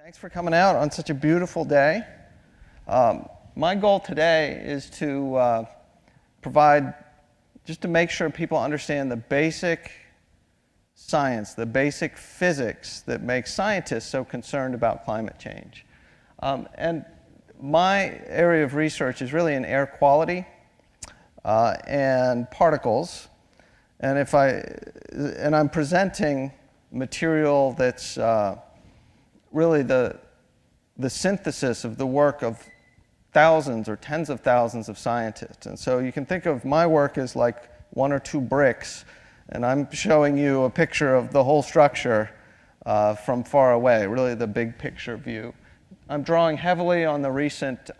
Thanks for coming out on such a beautiful day. My goal today is to just to make sure people understand the basic science, the basic physics that makes scientists so concerned about climate change. And my area of research is really in air quality and particles. And I'm presenting material that's really the synthesis of the work of thousands or tens of thousands of scientists. And so you can think of my work as like one or two bricks, and I'm showing you a picture of the whole structure from far away, really the big picture view. I'm drawing heavily on the recent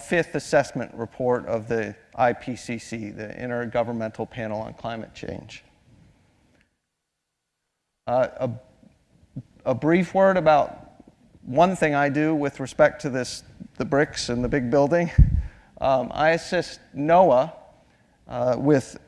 fifth assessment report of the IPCC, the Intergovernmental Panel on Climate Change. A brief word about one thing I do with respect to the bricks and the big building. I assist NOAA with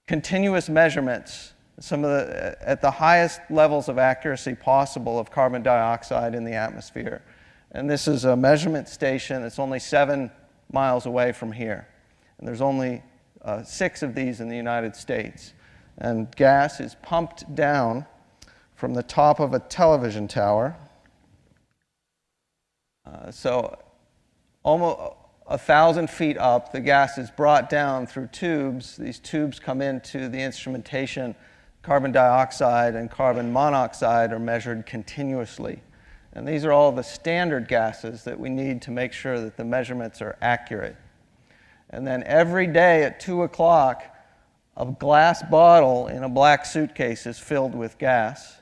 continuous measurements, at the highest levels of accuracy possible of carbon dioxide in the atmosphere. And this is a measurement station that's only 7 miles away from here. And there's only 6 of these in the United States. And gas is pumped down from the top of a television tower. So almost 1,000 feet up, the gas is brought down through tubes. These tubes come into the instrumentation. Carbon dioxide and carbon monoxide are measured continuously. And these are all the standard gases that we need to make sure that the measurements are accurate. And then every day at 2 o'clock, a glass bottle in a black suitcase is filled with gas.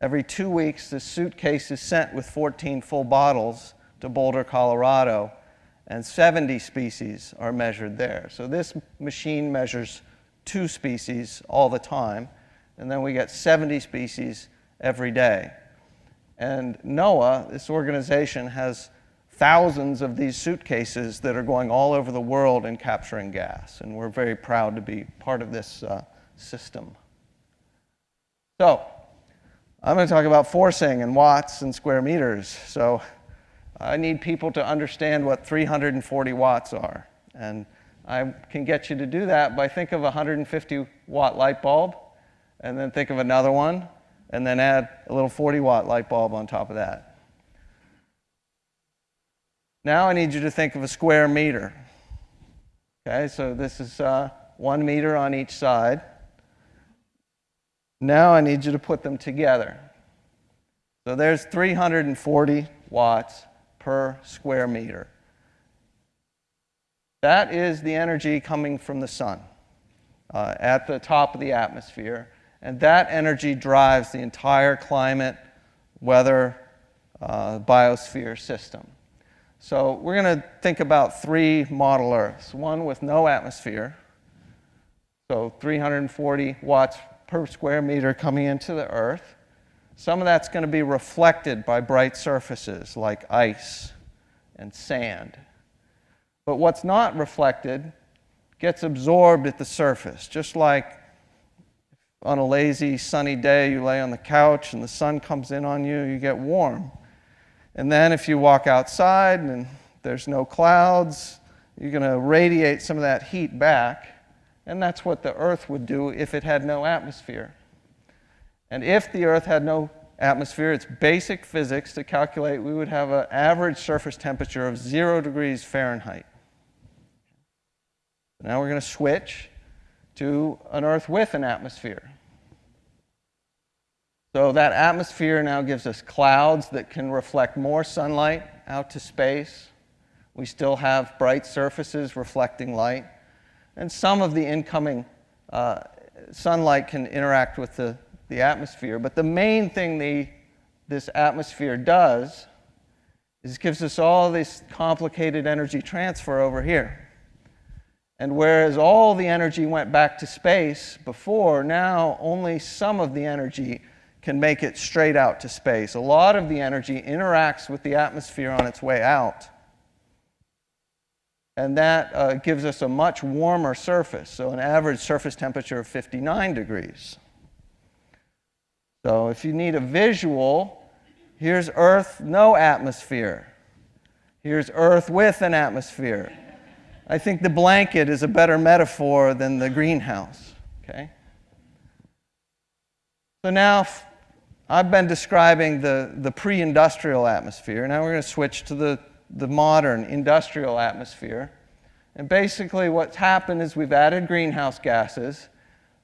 Every 2 weeks, the suitcase is sent with 14 full bottles to Boulder, Colorado, and 70 species are measured there. So this machine measures 2 species all the time, and then we get 70 species every day. And NOAA, this organization, has thousands of these suitcases that are going all over the world and capturing gas, and we're very proud to be part of this system. So, I'm going to talk about forcing and watts and square meters. So I need people to understand what 340 watts are. And I can get you to do that by think of a 150-watt light bulb, and then think of another one, and then add a little 40-watt light bulb on top of that. Now I need you to think of a square meter. Okay, so this is 1 meter on each side. Now I need you to put them together. So there's 340 watts per square meter. That is the energy coming from the sun at the top of the atmosphere. And that energy drives the entire climate, weather, biosphere system. So we're going to think about 3 model Earths. One with no atmosphere, so 340 watts per square meter coming into the Earth. Some of that's going to be reflected by bright surfaces like ice and sand. But what's not reflected gets absorbed at the surface, just like on a lazy, sunny day you lay on the couch and the sun comes in on you, you get warm. And then if you walk outside and there's no clouds, you're going to radiate some of that heat back. And that's what the Earth would do if it had no atmosphere. And if the Earth had no atmosphere, it's basic physics to calculate we would have an average surface temperature of 0 degrees Fahrenheit. Now we're going to switch to an Earth with an atmosphere. So that atmosphere now gives us clouds that can reflect more sunlight out to space. We still have bright surfaces reflecting light. And some of the incoming sunlight can interact with the atmosphere. But the main thing this atmosphere does is it gives us all this complicated energy transfer over here. And whereas all the energy went back to space before, now only some of the energy can make it straight out to space. A lot of the energy interacts with the atmosphere on its way out. And that gives us a much warmer surface, so an average surface temperature of 59 degrees. So if you need a visual, Here's Earth, no atmosphere. Here's Earth with an atmosphere. I think the blanket is a better metaphor than the greenhouse. Okay? So now I've been describing the pre-industrial atmosphere. Now we're going to switch to the modern industrial atmosphere. And basically what's happened is we've added greenhouse gases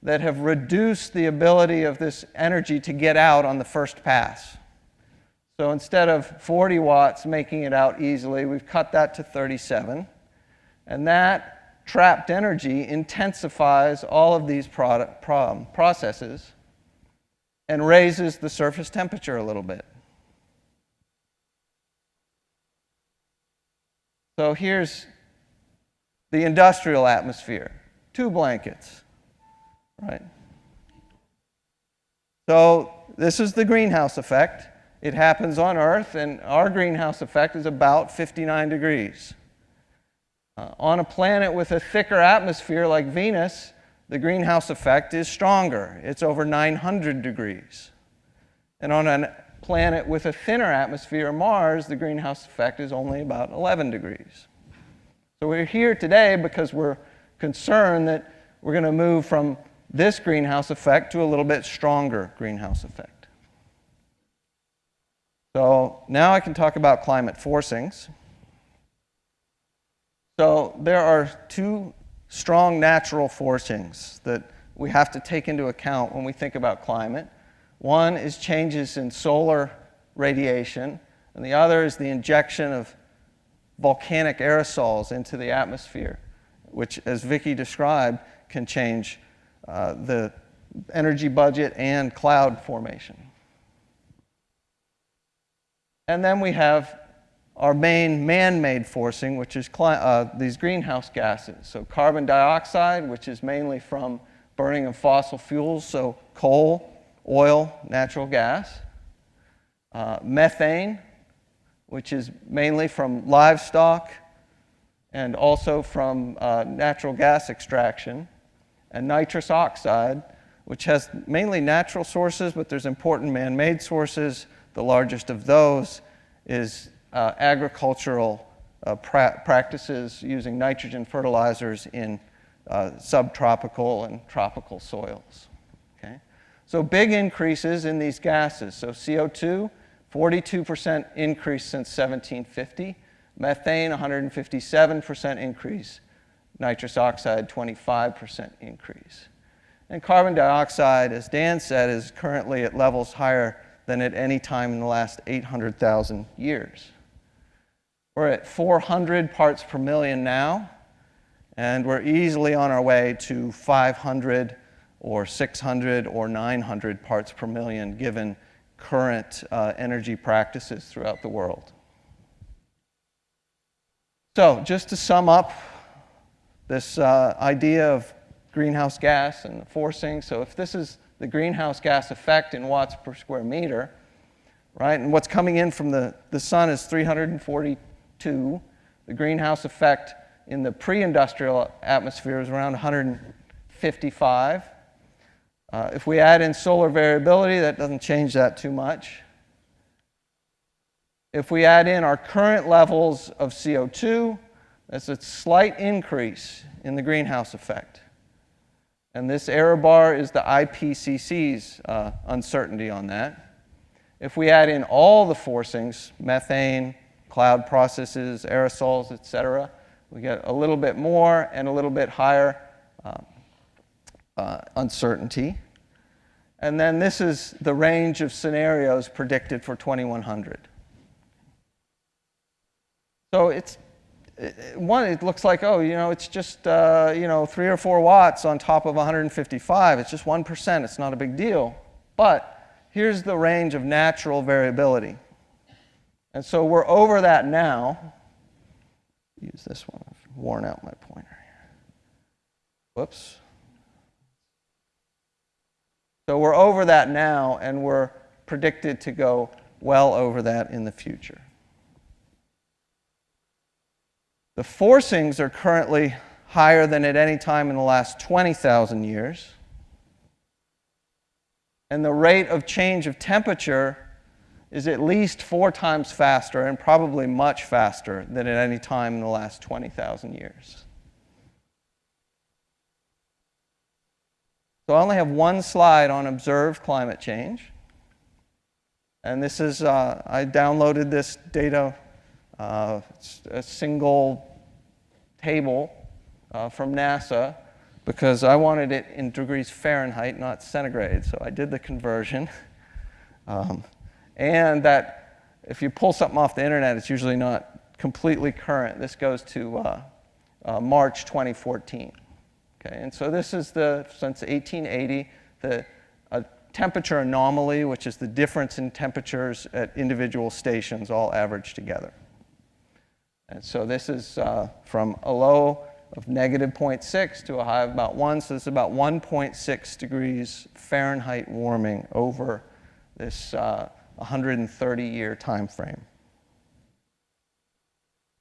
that have reduced the ability of this energy to get out on the first pass. So instead of 40 watts making it out easily, we've cut that to 37. And that trapped energy intensifies all of these processes and raises the surface temperature a little bit. So here's the industrial atmosphere, 2 blankets, right? So this is the greenhouse effect. It happens on Earth, and our greenhouse effect is about 59 degrees. On a planet with a thicker atmosphere like Venus, the greenhouse effect is stronger. It's over 900 degrees. And on a planet with a thinner atmosphere, Mars, the greenhouse effect is only about 11 degrees. So we're here today because we're concerned that we're going to move from this greenhouse effect to a little bit stronger greenhouse effect. So now I can talk about climate forcings. So there are 2 strong natural forcings that we have to take into account when we think about climate. One is changes in solar radiation, and the other is the injection of volcanic aerosols into the atmosphere, which, as Vicki described, can change the energy budget and cloud formation. And then we have our main man-made forcing, which is these greenhouse gases. So carbon dioxide, which is mainly from burning of fossil fuels, so coal, oil, natural gas. Methane, which is mainly from livestock and also from natural gas extraction. And nitrous oxide, which has mainly natural sources, but there's important man-made sources. The largest of those is agricultural practices using nitrogen fertilizers in subtropical and tropical soils. Okay? So big increases in these gases. So CO2, 42% increase since 1750. Methane, 157% increase. Nitrous oxide, 25% increase. And carbon dioxide, as Dan said, is currently at levels higher than at any time in the last 800,000 years. We're at 400 parts per million now, and we're easily on our way to 500 or 600 or 900 parts per million given current energy practices throughout the world. So just to sum up this idea of greenhouse gas and the forcing, so if this is the greenhouse gas effect in watts per square meter, right? And what's coming in from the sun is 342. The greenhouse effect in the pre-industrial atmosphere is around 155. If we add in solar variability, that doesn't change that too much. If we add in our current levels of CO2, that's a slight increase in the greenhouse effect. And this error bar is the IPCC's uncertainty on that. If we add in all the forcings, methane, cloud processes, aerosols, etc., we get a little bit more and a little bit higher uncertainty. And then this is the range of scenarios predicted for 2100. So it looks like, oh, it's just 3 or 4 watts on top of 155. It's just 1%. It's not a big deal. But here's the range of natural variability. And so we're over that now. Use this one. I've worn out my pointer here. Whoops. So we're over that now, and we're predicted to go well over that in the future. The forcings are currently higher than at any time in the last 20,000 years. And the rate of change of temperature is at least 4 times faster and probably much faster than at any time in the last 20,000 years. So I only have one slide on observed climate change. And this is, I downloaded this data, it's a single table from NASA, because I wanted it in degrees Fahrenheit, not centigrade. So I did the conversion. And that if you pull something off the internet, it's usually not completely current. This goes to March 2014. Okay, and so this is since 1880, the temperature anomaly, which is the difference in temperatures at individual stations, all averaged together. And so this is from a low of negative 0.6 to a high of about 1. So this is about 1.6 degrees Fahrenheit warming over this 130-year time frame.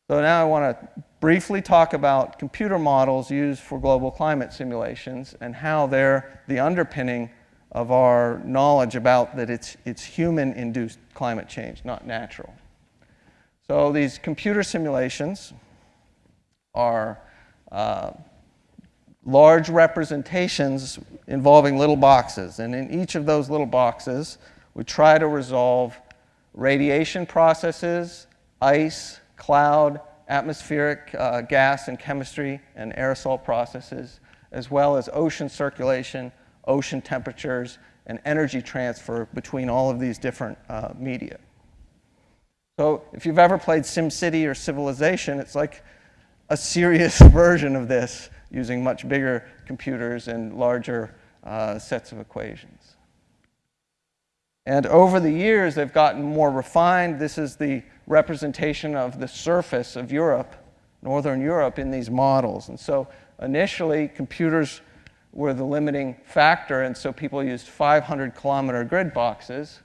So now I want to briefly talk about computer models used for global climate simulations and how they're the underpinning of our knowledge about that it's human-induced climate change, not natural. So these computer simulations are large representations involving little boxes. And in each of those little boxes, we try to resolve radiation processes, ice, cloud, atmospheric gas and chemistry, and aerosol processes, as well as ocean circulation, ocean temperatures, and energy transfer between all of these different media. So if you've ever played SimCity or Civilization, it's like a serious version of this using much bigger computers and larger sets of equations. And over the years, they've gotten more refined. This is the representation of the surface of Europe, northern Europe, in these models. And so initially, computers were the limiting factor, and so people used 500-kilometer grid boxes.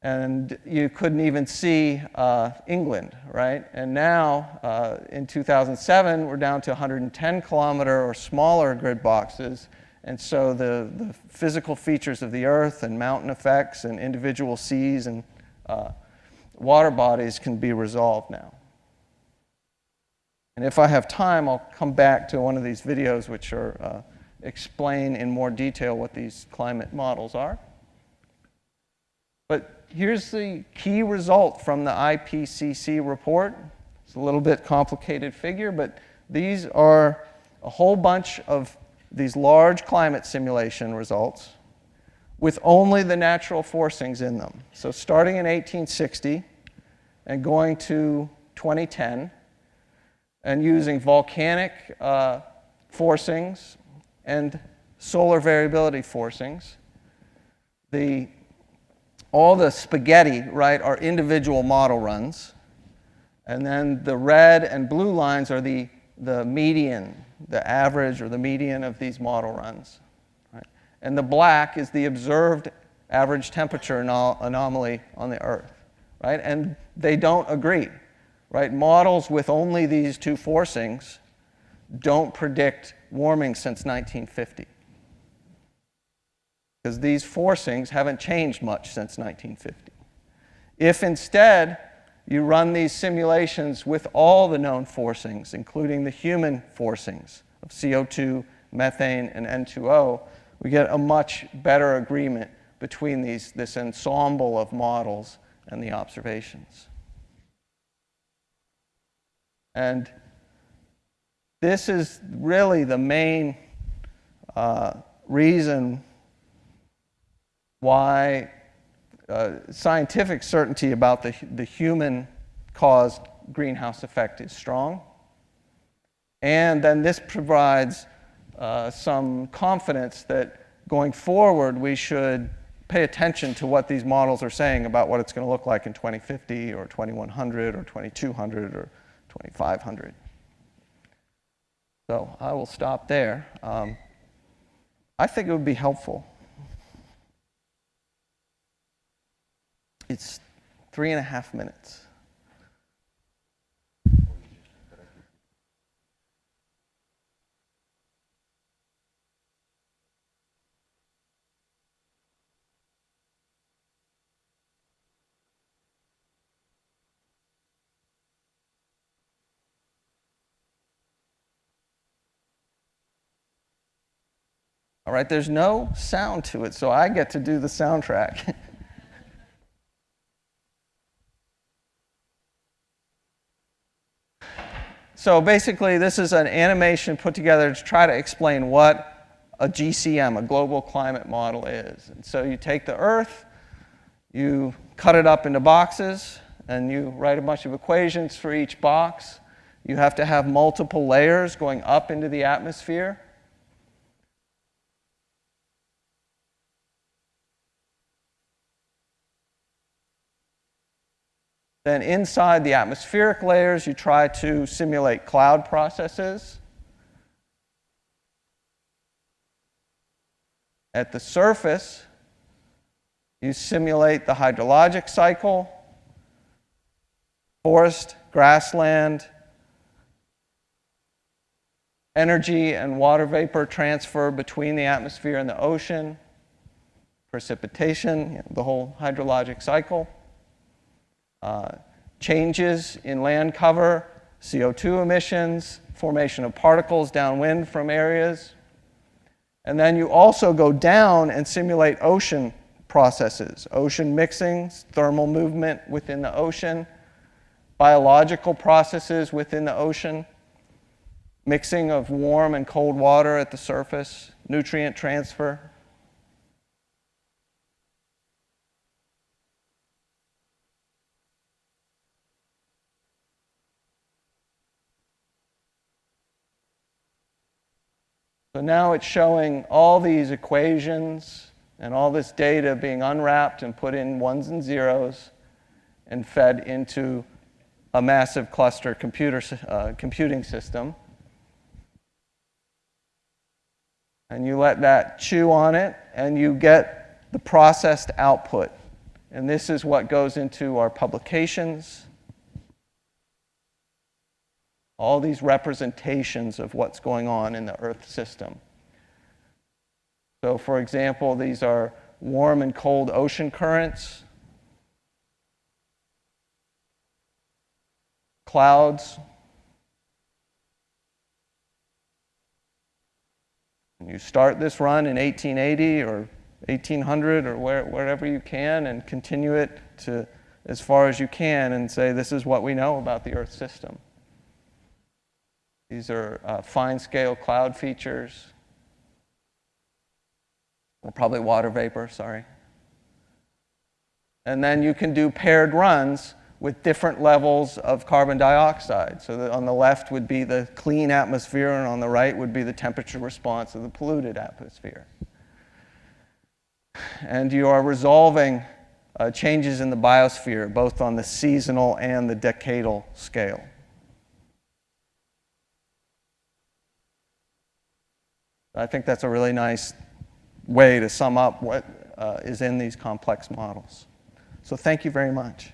And you couldn't even see England, right? And now, in 2007, we're down to 110-kilometer or smaller grid boxes. And so the physical features of the Earth and mountain effects and individual seas and water bodies can be resolved now. And if I have time, I'll come back to one of these videos which are explain in more detail what these climate models are. But here's the key result from the IPCC report. It's a little bit complicated figure, but these are a whole bunch of these large climate simulation results with only the natural forcings in them. So starting in 1860 and going to 2010 and using volcanic forcings and solar variability forcings, all the spaghetti, right, are individual model runs. And then the red and blue lines are the median, the average or the median of these model runs. Right? And the black is the observed average temperature anomaly on the Earth. Right? And they don't agree. Right? Models with only these two forcings don't predict warming since 1950. Because these forcings haven't changed much since 1950. If instead you run these simulations with all the known forcings, including the human forcings of CO2, methane, and N2O, we get a much better agreement between this ensemble of models and the observations. And this is really the main reason why scientific certainty about the human-caused greenhouse effect is strong. And then this provides some confidence that going forward we should pay attention to what these models are saying about what it's going to look like in 2050 or 2100 or 2200 or 2500. So I will stop there. I think it would be helpful. It's 3.5 minutes. All right, there's no sound to it, so I get to do the soundtrack. So basically, this is an animation put together to try to explain what a GCM, a global climate model, is. And so you take the Earth, you cut it up into boxes, and you write a bunch of equations for each box. You have to have multiple layers going up into the atmosphere. Then inside the atmospheric layers, you try to simulate cloud processes. At the surface, you simulate the hydrologic cycle, forest, grassland, energy and water vapor transfer between the atmosphere and the ocean, precipitation, the whole hydrologic cycle. Changes in land cover, CO2 emissions, formation of particles downwind from areas. And then you also go down and simulate ocean processes, ocean mixings, thermal movement within the ocean, biological processes within the ocean, mixing of warm and cold water at the surface, nutrient transfer. So now it's showing all these equations and all this data being unwrapped and put in ones and zeros and fed into a massive cluster computing system. And you let that chew on it, and you get the processed output. And this is what goes into our publications. All these representations of what's going on in the Earth system. So, for example, these are warm and cold ocean currents, clouds. And you start this run in 1880 or 1800 or wherever you can, and continue it to as far as you can and say, this is what we know about the Earth system. These are fine-scale cloud features, or probably water vapor, sorry. And then you can do paired runs with different levels of carbon dioxide. So that on the left would be the clean atmosphere, and on the right would be the temperature response of the polluted atmosphere. And you are resolving changes in the biosphere, both on the seasonal and the decadal scale. I think that's a really nice way to sum up what is in these complex models. So thank you very much.